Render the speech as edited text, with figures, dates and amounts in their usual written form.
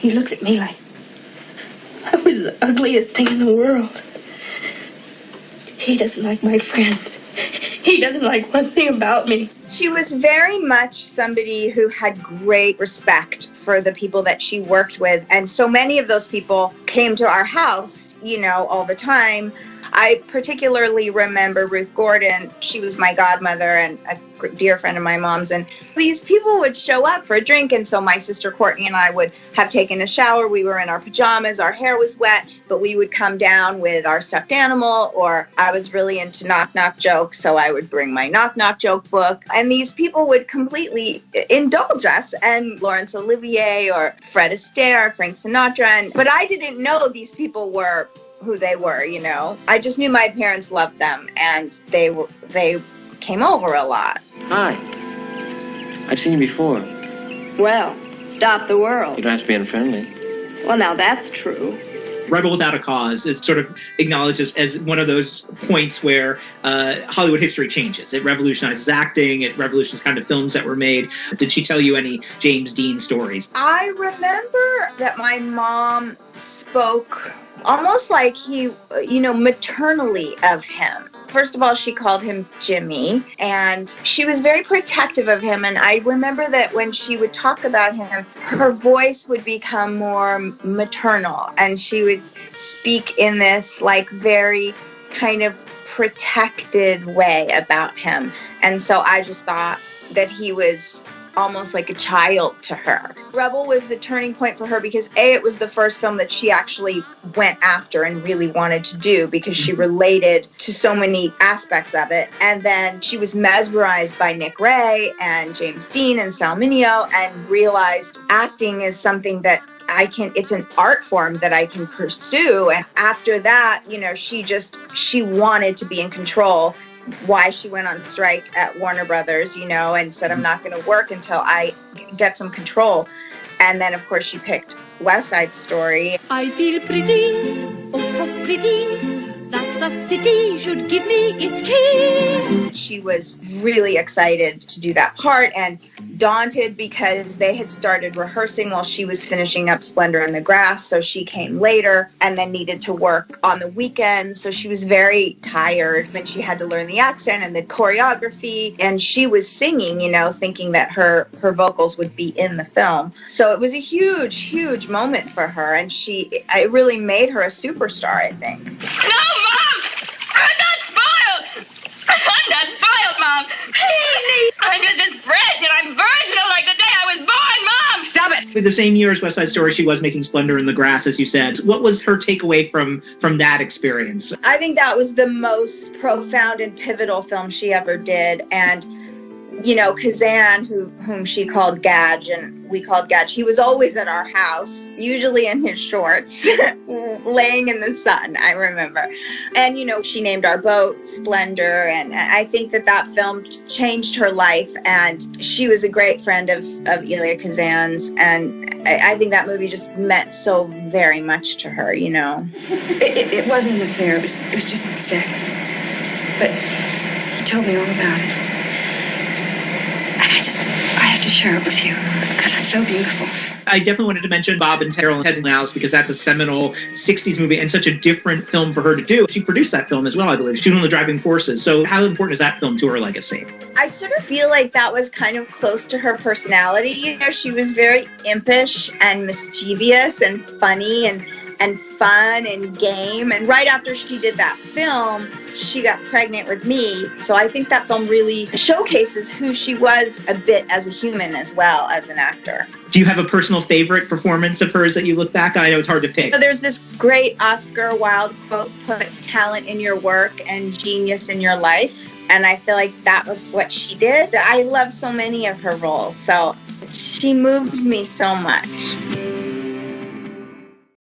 He looks at me like I was the ugliest thing in the world. He doesn't like my friends. He doesn't like one thing about me. She was very much somebody who had great respect for the people that she worked with. And so many of those people came to our house, you know, all the time. I particularly remember Ruth Gordon. She was my godmother and a dear friend of my mom's. And these people would show up for a drink. And so my sister Courtney and I would have taken a shower. We were in our pajamas. Our hair was wet. But we would come down with our stuffed animal. Or I was really into knock-knock jokes. So I would bring my knock-knock joke book. And these people would completely indulge us. And Laurence Olivier or Fred Astaire, Frank Sinatra. But I didn't know these people were who they were, you know. I just knew my parents loved them, and they came over a lot. Hi. I've seen you before. Well, stop the world. You don't have to be unfriendly. Well, now that's true. Rebel Without a Cause is sort of acknowledged as one of those points where Hollywood history changes. It revolutionizes acting. It revolutionizes kind of films that were made. Did she tell you any James Dean stories? I remember that my mom spoke almost like he, you know, maternally of him. First of all, she called him Jimmy, and she was very protective of him. And I remember that when she would talk about him, her voice would become more maternal, and she would speak in this like very kind of protected way about him. And so I just thought that he was almost like a child to her. Rebel was a turning point for her because A, it was the first film that she actually went after and really wanted to do because she related to so many aspects of it. And then she was mesmerized by Nick Ray and James Dean and MINEO and realized acting is something that it's an art form that I can pursue. And after that, you know, she wanted to be in control. Why she went on strike at Warner Brothers, you know, and said, I'm not going to work until I get some control. And then, of course, she picked West Side Story. I feel pretty, oh so pretty, that the city should give me its key. She was really excited to do that part and daunted because they had started rehearsing while she was finishing up Splendor in the Grass. So she came later and then needed to work on the weekends. So she was very tired when she had to learn the accent and the choreography. And she was singing, you know, thinking that her vocals would be in the film. So it was a huge, huge moment for her. And it really made her a superstar, I think. No, Mom! I'm not spoiled! I'm not spoiled, Mom! I'm just as fresh and I'm virginal like the day I was born, Mom! Stop it! For the same year as West Side Story, she was making Splendor in the Grass, as you said. What was her takeaway from that experience? I think that was the most profound and pivotal film she ever did. And, you know, Kazan, whom she called Gadge and we called Gadge, he was always at our house, usually in his shorts, laying in the sun, I remember. And, you know, she named our boat Splendor, and I think that film changed her life, and she was a great friend of Elia Kazan's, and I think that movie just meant so very much to her, you know. It wasn't an affair. It was just sex. But he told me all about it. And I have to share it with you because it's so beautiful. I definitely wanted to mention Bob and Terrell and Ted in the House because that's a seminal 60s movie and such a different film for her to do. She produced that film as well, I believe. She was one of the driving forces. So how important is that film to her legacy? I sort of feel like that was kind of close to her personality. You know, she was very impish and mischievous and funny and fun and game. And right after she did that film, she got pregnant with me. So I think that film really showcases who she was a bit as a human as well as an actor. Do you have a personal favorite performance of hers that you look back on? I know it's hard to pick. There's this great Oscar Wilde quote, put talent in your work and genius in your life. And I feel like that was what she did. I love so many of her roles. So she moves me so much.